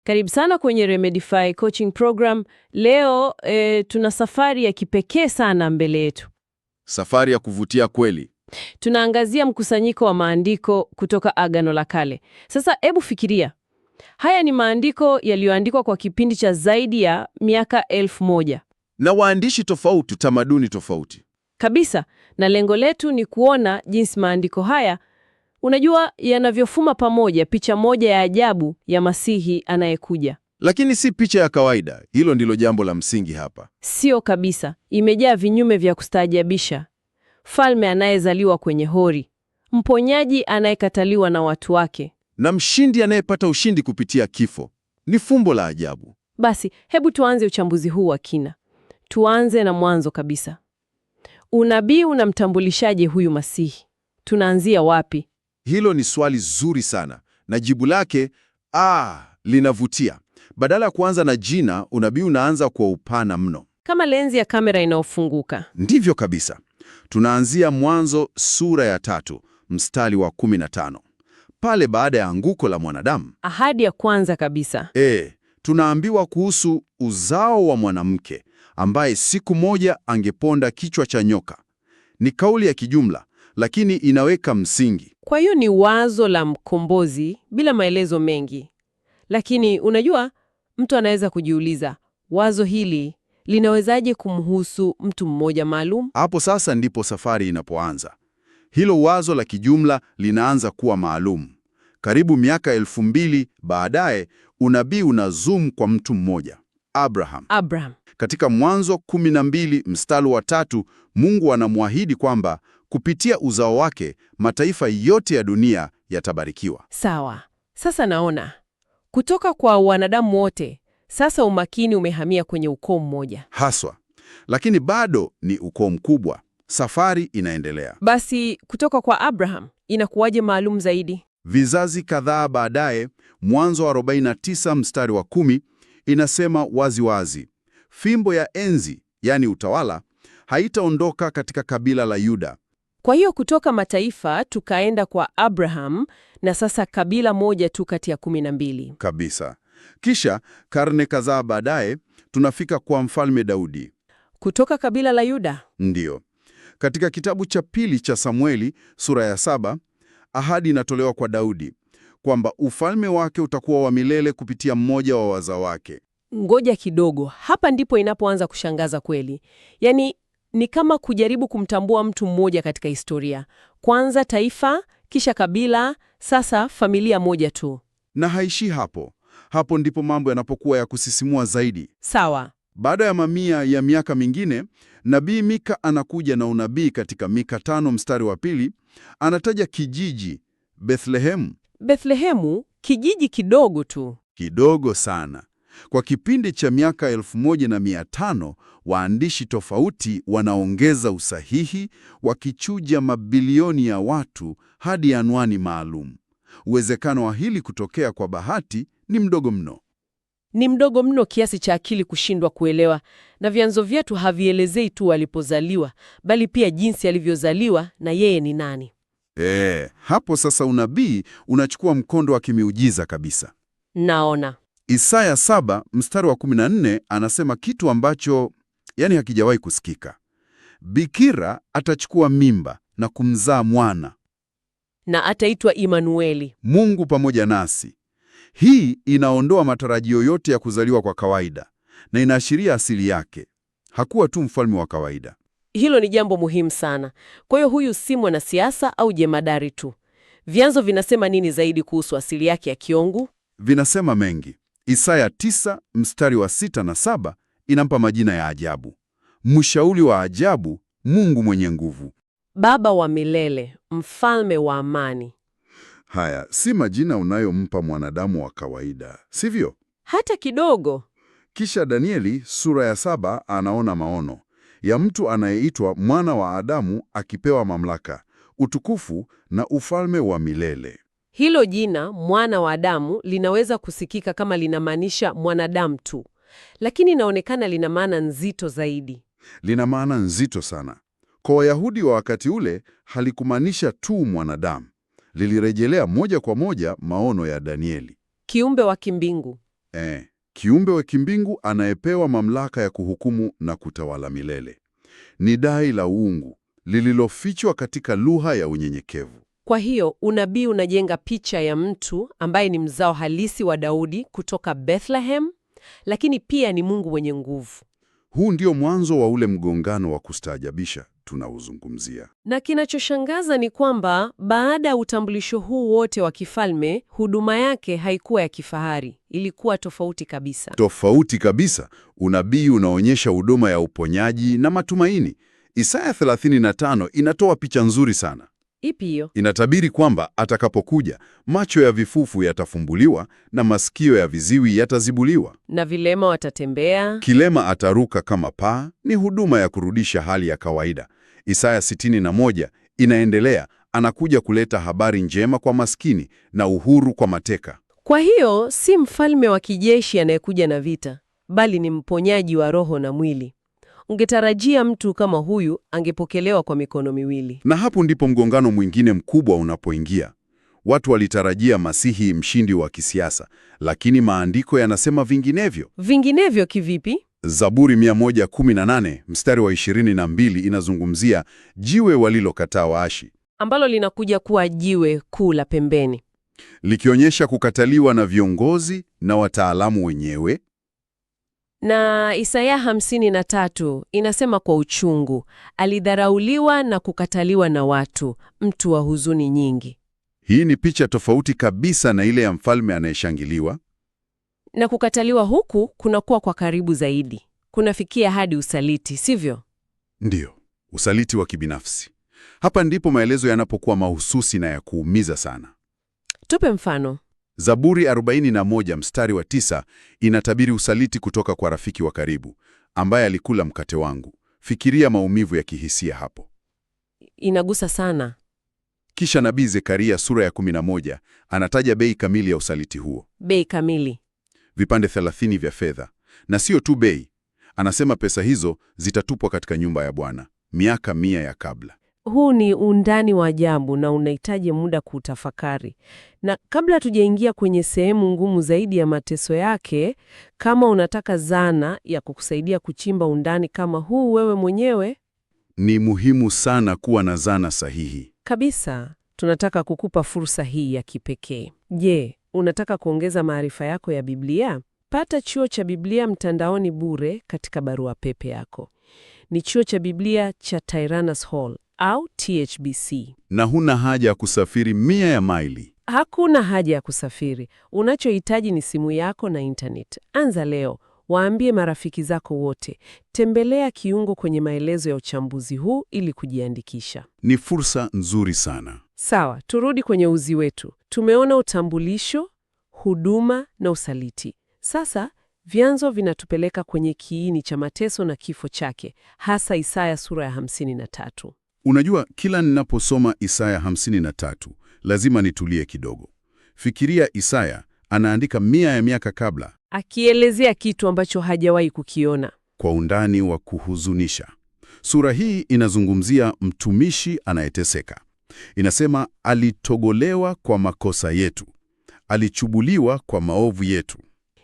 Karibu sana kwenye Remedify Coaching Program. Leo tuna safari ya kipekee sana mbele yetu. Safari ya kuvutia kweli. Tunaangazia mkusanyiko wa maandiko kutoka Agano la Kale. Sasa hebu fikiria. Haya ni maandiko yaliyoandikwa kwa kipindi cha zaidi ya miaka 1000. Na waandishi tofauti, tamaduni tofauti. Kabisa, na lengo letu ni kuona jinsi maandiko haya, unajua, yanavyofuma pamoja picha moja ya ajabu ya Masihi anayekuja. Lakini si picha ya kawaida. Hilo ndilo jambo la msingi hapa. Sio kabisa. Imejaa vinyume vya kustaajabisha. Falme anayezaliwa kwenye hori, mponyaji anayekataliwa na watu wake, Na mshindi anayepata ushindi kupitia kifo. Ni fumbo la ajabu. Basi, hebu tuanze uchambuzi huu wa kina. Tuanze na mwanzo kabisa. Unabii unamtambulishaje huyu Masihi? Tunaanzia wapi? Hilo ni swali zuri sana, na jibu lake linavutia. Badala ya kuanza na jina, unabii unaanza kwa upana mno. Kama lenzi ya kamera inayofunguka. Ndivyo kabisa. Tunaanzia Mwanzo sura ya 3 mstari wa 15. Pale baada ya anguko la mwanadamu. Ahadi ya kwanza kabisa. Tunaambiwa kuhusu uzao wa mwanamke ambaye siku moja angeponda kichwa cha nyoka. Ni kauli ya kijumla, lakini inaweka msingi. Kwa hiyo ni wazo la mkombozi bila maelezo mengi. Lakini unajua, mtu anaweza kujiuliza, wazo hili linawezaje kumhusu mtu mmoja maalum? Hapo sasa ndipo safari inapoanza. Hilo wazo la kijumla linaanza kuwa maalum. Karibu miaka 2000 baadaye, unabii unazoom kwa mtu mmoja, Abraham. Katika Mwanzo 12 mstari wa 3, Mungu anamwahidi kwamba kupitia uzao wake mataifa yote ya dunia yatabarikiwa. Sawa. Sasa naona kutoka kwa wanadamu wote, sasa umakini umehamia kwenye ukoo mmoja. Haswa. Lakini bado ni ukoo mkubwa. Safari inaendelea. Basi kutoka kwa Abraham inakuwaje maalum zaidi? Vizazi kadhaa baadaye, Mwanzo 49 mstari wa 10 inasema wazi, fimbo ya enzi, yani utawala, haitaondoka katika kabila la Yuda. Kwa hiyo kutoka mataifa tukaenda kwa Abraham, na sasa kabila moja tu kati ya 12. Kabisa. Kisha karne kadhaa baadaye tunafika kwa Mfalme Daudi. Kutoka kabila la Yuda? Ndiyo. Katika kitabu cha pili cha Samueli sura ya 7, ahadi inatolewa kwa Daudi kwamba ufalme wake utakuwa wa milele kupitia mmoja wa wazao wake. Ngoja kidogo, hapa ndipo inapoanza kushangaza kweli. Yaani ni kama kujaribu kumtambua mtu mmoja katika historia. Kwanza taifa, kisha kabila, sasa familia moja tu. Na haishi hapo. Hapo ndipo mambo yanapokuwa ya kusisimua zaidi. Sawa. Baada ya mamia ya miaka mingine, Nabii Mika anakuja na unabii katika Mika 5 mstari wa 2, anataja kijiji Bethlehemu. Bethlehemu, kijiji kidogo tu. Kidogo sana. Kwa kipindi cha miaka 1500, waandishi tofauti wanaongeza usahihi, wakichuja mabilioni ya watu hadi anwani maalum. Uwezekano wa hili kutokea kwa bahati ni mdogo mno. Ni mdogo mno kiasi cha akili kushindwa kuelewa, na vyanzo vyetu havielezei tu alipozaliwa, bali pia jinsi alivyozaliwa na yeye ni nani. Hapo sasa unabii unachukua mkondo wa kimiujiza kabisa. Naona. Isaya 7 mstari wa 14 anasema kitu ambacho hakijawahi kusikika. Bikira atachukua mimba na kumzaa mwana. Na ataitwa Imanueli. Mungu pamoja nasi. Hii inaondoa matarajio yote ya kuzaliwa kwa kawaida na inaashiria asili yake. Hakuwa tu mfalme wa kawaida. Hilo ni jambo muhimu sana. Kwa hiyo huyu si mwanasiasa au jemadari tu. Vyanzo vinasema nini zaidi kuhusu asili yake ya kiungu? Vinasema mengi. Isaya 9 mstari wa 6 na 7 inampa majina ya ajabu. Mshauri wa ajabu, Mungu mwenye nguvu, Baba wa milele, mfalme wa amani. Haya si majina unayompa mwanadamu wa kawaida, sivyo? Hata kidogo. Kisha Danieli sura ya 7 anaona maono ya mtu anayeitwa mwana wa Adamu akipewa mamlaka, utukufu na ufalme wa milele. Hilo jina mwana wa Adamu linaweza kusikika kama linamaanisha mwanadamu tu, lakini inaonekana lina maana nzito zaidi. Lina maana nzito sana. Kwa Wayahudi wa wakati ule halikumaanisha tu mwanadamu. Lilirejelea moja kwa moja maono ya Danieli. Kiumbe wa kimbingu. Kiumbe wa kimbingu anayepewa mamlaka ya kuhukumu na kutawala milele. Ni dai la uungu lililofichwa katika lugha ya unyenyekevu. Kwa hiyo unabii unajenga picha ya mtu ambaye ni mzao halisi wa Daudi kutoka Bethlehem, lakini pia ni Mungu mwenye nguvu. Huu ndio mwanzo wa ule mgongano wa kustaajabisha tunauzungumzia. Na kinachoshangaza ni kwamba baada ya utambulisho huu wote wa kifalme, huduma yake haikuwa ya kifahari, ilikuwa tofauti kabisa. Tofauti kabisa. Unabii unaonyesha huduma ya uponyaji na matumaini. Isaya 35 inatoa picha nzuri sana. Ipi hiyo? Inatabiri kwamba atakapokuja, macho ya vifufu yatafumbuliwa na masikio ya viziwi yatazibuliwa. Na vilema watatembea. Kilema ataruka kama paa. Ni huduma ya kurudisha hali ya kawaida. Isaya 61 inaendelea, anakuja kuleta habari njema kwa maskini na uhuru kwa mateka. Kwa hiyo si mfalme wa kijeshi anayekuja na vita, bali ni mponyaji wa roho na mwili. Ungetarajia mtu kama huyu angepokelewa kwa mikono miwili. Na hapo ndipo mgongano mwingine mkubwa unapoingia. Watu walitarajia Masihi mshindi wa kisiasa, lakini maandiko yanasema vinginevyo. Vinginevyo kivipi? Zaburi 118 mstari wa 22 inazungumzia jiwe walilokataa waashi, Ambalo linakuja kuwa jiwe kuu la pembeni. likionyesha kukataliwa na viongozi na wataalamu wenyewe. Na Isaya 53 inasema kwa uchungu, alidharauliwa na kukataliwa na watu, mtu wa huzuni nyingi. Hii ni picha tofauti kabisa na ile ya mfalme anayeshangiliwa. Na kukataliwa huku kunakuwa kwa karibu zaidi, kunafikia hadi usaliti, sivyo? Ndiyo, usaliti wa kibinafsi. Hapa ndipo maelezo yanapokuwa mahususi na ya kuumiza sana. Tupe mfano. Zaburi 41 mstari wa 9 inatabiri usaliti kutoka kwa rafiki wa karibu ambaye alikula mkate wangu. Fikiria maumivu ya kihisia hapo. Inagusa sana. Kisha nabii Zekaria sura ya 11 anataja bei kamili ya usaliti huo. Bei kamili. Vipande 30 vya fedha. Na sio tu bei, anasema pesa hizo zitatupwa katika nyumba ya Bwana miaka 100 ya kabla. Huu ni undani wa ajabu na unahitaji muda kutafakari. Na kabla tujaingia kwenye sehemu ngumu zaidi ya mateso yake, kama unataka zana ya kukusaidia kuchimba undani kama huu wewe mwenyewe, Ni muhimu sana kuwa na zana sahihi. kabisa, tunataka kukupa fursa hii ya kipekee. Je, unataka kuongeza maarifa yako ya Biblia? Pata chuo cha Biblia mtandaoni bure katika barua pepe yako. Ni chuo cha Biblia cha Tyrannus Hall au THBC. Na huna haja ya kusafiri 100 ya maili. Hakuna haja ya kusafiri. Unachohitaji ni simu yako na internet. Anza leo. Waambie marafiki zako wote. Tembelea kiungo kwenye maelezo ya uchambuzi huu ili kujiandikisha. Ni fursa nzuri sana. Sawa, turudi kwenye uzi wetu. Tumeona utambulisho, huduma na usaliti. Sasa vyanzo vinatupeleka kwenye kiini cha mateso na kifo chake, hasa Isaya sura ya 53. Unajua, kila ninaposoma Isaya 53 lazima nitulie kidogo. Fikiria, Isaya anaandika 100 ya miaka kabla, Akielezea kitu ambacho hajawahi kukiona. kwa undani wa kuhuzunisha. Sura hii inazungumzia mtumishi anayeteseka. Inasema alitogolewa kwa makosa yetu, alichubuliwa kwa maovu yetu.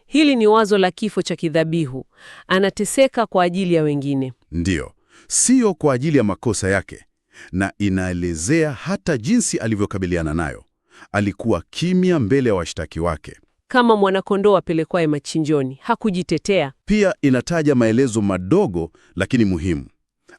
Hili ni wazo la kifo cha kidhabihu. Anateseka kwa ajili ya wengine. Ndiyo, sio kwa ajili ya makosa yake. Na inaelezea hata jinsi alivyokabiliana nayo. Alikuwa kimya mbele ya washtaki wake. Kama mwanakondoo apelekwaye machinjoni, hakujitetea. Pia inataja maelezo madogo lakini muhimu.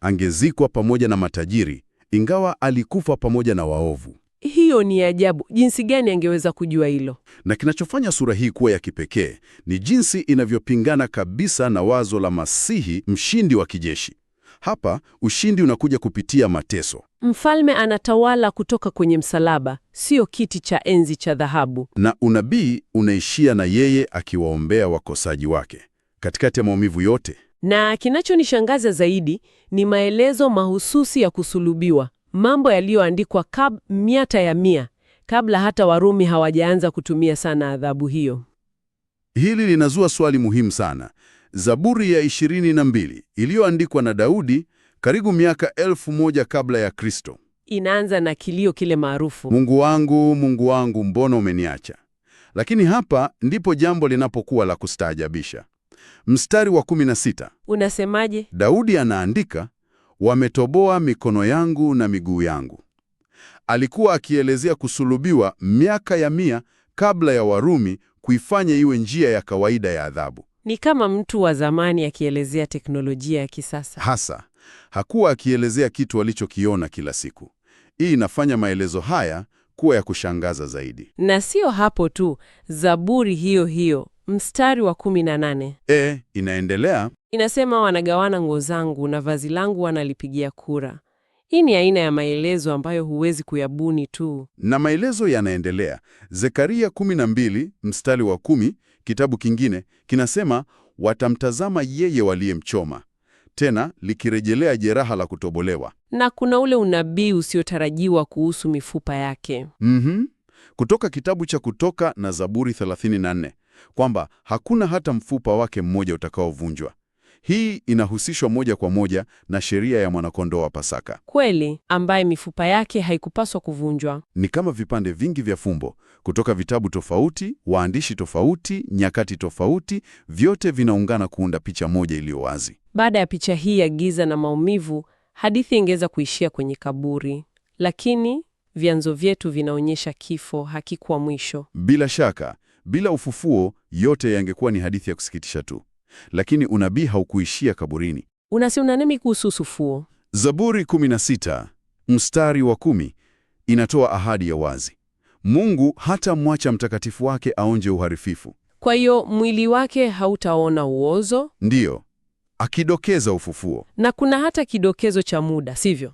Angezikwa pamoja na matajiri, ingawa alikufa pamoja na waovu. Hiyo ni ajabu. Jinsi gani angeweza kujua hilo? Na kinachofanya sura hii kuwa ya kipekee ni jinsi inavyopingana kabisa na wazo la Masihi mshindi wa kijeshi. Hapa ushindi unakuja kupitia mateso. Mfalme anatawala kutoka kwenye msalaba, sio kiti cha enzi cha dhahabu. Na unabii unaishia na yeye akiwaombea wakosaji wake katikati ya maumivu yote. Na kinachonishangaza zaidi ni maelezo mahususi ya kusulubiwa, mambo yaliyoandikwa miaka ya 100 kabla hata Warumi hawajaanza kutumia sana adhabu hiyo. Hili linazua swali muhimu sana. Zaburi ya 22 iliyoandikwa na Daudi karibu miaka 1000 kabla ya Kristo. Inaanza na kilio kile maarufu, Mungu wangu, mbona umeniacha? Lakini hapa ndipo jambo linapokuwa la kustaajabisha. Mstari wa 16, Unasemaje? Daudi anaandika, wametoboa mikono yangu na miguu yangu. Alikuwa akielezea kusulubiwa miaka ya 100 kabla ya Warumi kuifanya iwe njia ya kawaida ya adhabu. Ni kama mtu wa zamani akielezea teknolojia ya kisasa. Hasa, hakuwa akielezea kitu alichokiona kila siku. Hii inafanya maelezo haya kuwa ya kushangaza zaidi. Na sio hapo tu, Zaburi hiyo hiyo, mstari wa 18. Inaendelea, Inasema wanagawana nguo zangu na vazi langu wanalipigia kura. Hii ni aina ya maelezo ambayo huwezi kuyabuni tu. na maelezo yanaendelea. Zekaria 12 mstari wa 10, kitabu kingine kinasema watamtazama yeye waliyemchoma, tena likirejelea jeraha la kutobolewa. Na kuna ule unabii usiotarajiwa kuhusu mifupa yake. Kutoka kitabu cha Kutoka na Zaburi 34 kwamba hakuna hata mfupa wake mmoja utakaovunjwa. Hii inahusishwa moja kwa moja na sheria ya mwanakondoo wa Pasaka. Kweli, ambaye mifupa yake haikupaswa kuvunjwa. Ni kama vipande vingi vya fumbo kutoka vitabu tofauti, waandishi tofauti, nyakati tofauti, vyote vinaungana kuunda picha moja iliyo wazi. Baada ya picha hii ya giza na maumivu, hadithi ingeweza kuishia kwenye kaburi. Lakini vyanzo vyetu vinaonyesha kifo hakikuwa mwisho. Bila shaka, bila ufufuo, yote yangekuwa ni hadithi ya kusikitisha tu. Lakini unabii haukuishia kaburini. Unasema nini kuhusu ufufuo? Zaburi 16 mstari wa 10 inatoa ahadi ya wazi. Mungu hatamwacha mtakatifu wake aonje uharibifu. Kwa hiyo mwili wake hautaona uozo? Ndiyo, akidokeza ufufuo. Na kuna hata kidokezo cha muda, sivyo?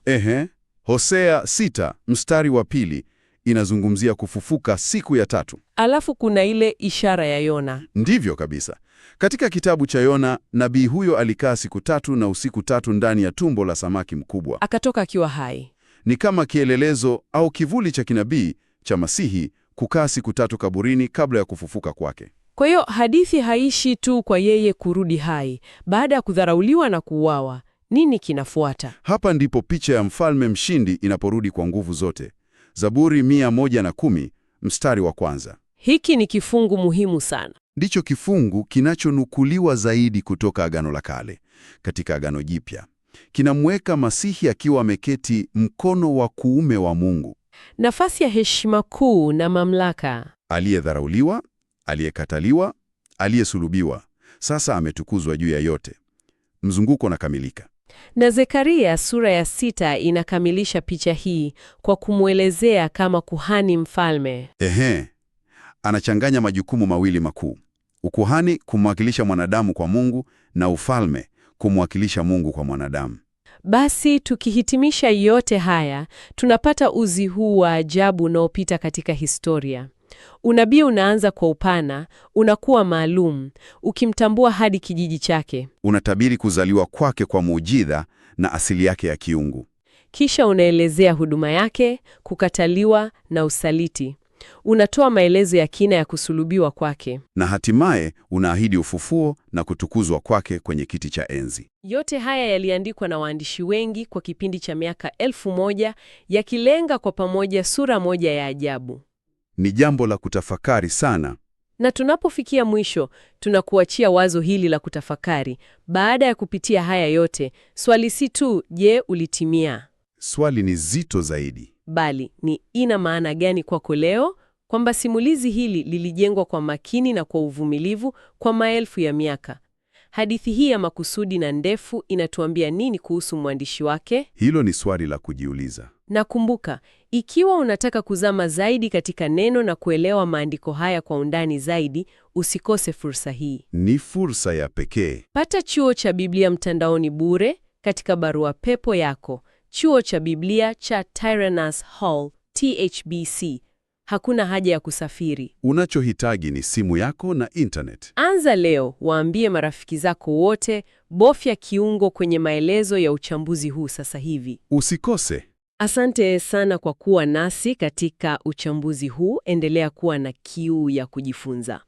Hosea 6 mstari wa 2 inazungumzia kufufuka siku ya 3. Alafu kuna ile ishara ya Yona. Ndivyo kabisa. Katika kitabu cha Yona, nabii huyo alikaa siku 3 na usiku 3 ndani ya tumbo la samaki mkubwa. Akatoka akiwa hai. Ni kama kielelezo au kivuli cha kinabii cha Masihi kukaa siku 3 kaburini kabla ya kufufuka kwake. Kwa hiyo hadithi haishi tu kwa yeye kurudi hai. Baada ya kudharauliwa na kuuawa, nini kinafuata? Hapa ndipo picha ya mfalme mshindi inaporudi kwa nguvu zote. Zaburi 110 mstari wa 1. Hiki ni kifungu muhimu sana. Ndicho kifungu kinachonukuliwa zaidi kutoka Agano la Kale. Katika Agano Jipya, kinamweka Masihi akiwa ameketi mkono wa kuume wa Mungu. Nafasi ya heshima kuu na mamlaka. Aliyedharauliwa, aliyekataliwa, aliyesulubiwa, sasa ametukuzwa juu ya yote. Mzunguko unakamilika. Na Zekaria sura ya 6 inakamilisha picha hii kwa kumwelezea kama kuhani mfalme. Anachanganya majukumu mawili makuu: ukuhani kumwakilisha mwanadamu kwa Mungu na ufalme kumwakilisha Mungu kwa mwanadamu. Basi tukihitimisha yote haya, tunapata uzi huu wa ajabu unaopita katika historia. Unabii unaanza kwa upana, unakuwa maalum, ukimtambua hadi kijiji chake. Unatabiri kuzaliwa kwake kwa muujiza na asili yake ya kiungu. Kisha unaelezea huduma yake, kukataliwa na usaliti. Unatoa maelezo ya kina ya kusulubiwa kwake. Na hatimaye unaahidi ufufuo na kutukuzwa kwake kwenye kiti cha enzi. Yote haya yaliandikwa na waandishi wengi kwa kipindi cha miaka 1000, yakilenga kwa pamoja sura moja ya ajabu. Ni jambo la kutafakari sana. Na tunapofikia mwisho, tunakuachia wazo hili la kutafakari. Baada ya kupitia haya yote, swali si tu, je, ulitimia? Swali ni zito zaidi. Bali ni ina maana gani kwako leo, kwamba simulizi hili lilijengwa kwa makini na kwa uvumilivu kwa maelfu ya miaka. Hadithi hii ya makusudi na ndefu inatuambia nini kuhusu mwandishi wake? Hilo ni swali la kujiuliza. Na kumbuka, ikiwa unataka kuzama zaidi katika neno na kuelewa maandiko haya kwa undani zaidi, usikose fursa hii. Ni fursa ya pekee. Pata Chuo cha Biblia mtandaoni bure katika barua pepo yako. Chuo cha Biblia cha Tyrannus Hall, THBC. Hakuna haja ya kusafiri. Unachohitaji ni simu yako na internet. Anza leo, waambie marafiki zako wote, bofya kiungo kwenye maelezo ya uchambuzi huu sasa hivi. Usikose. Asante sana kwa kuwa nasi katika uchambuzi huu. Endelea kuwa na kiu ya kujifunza.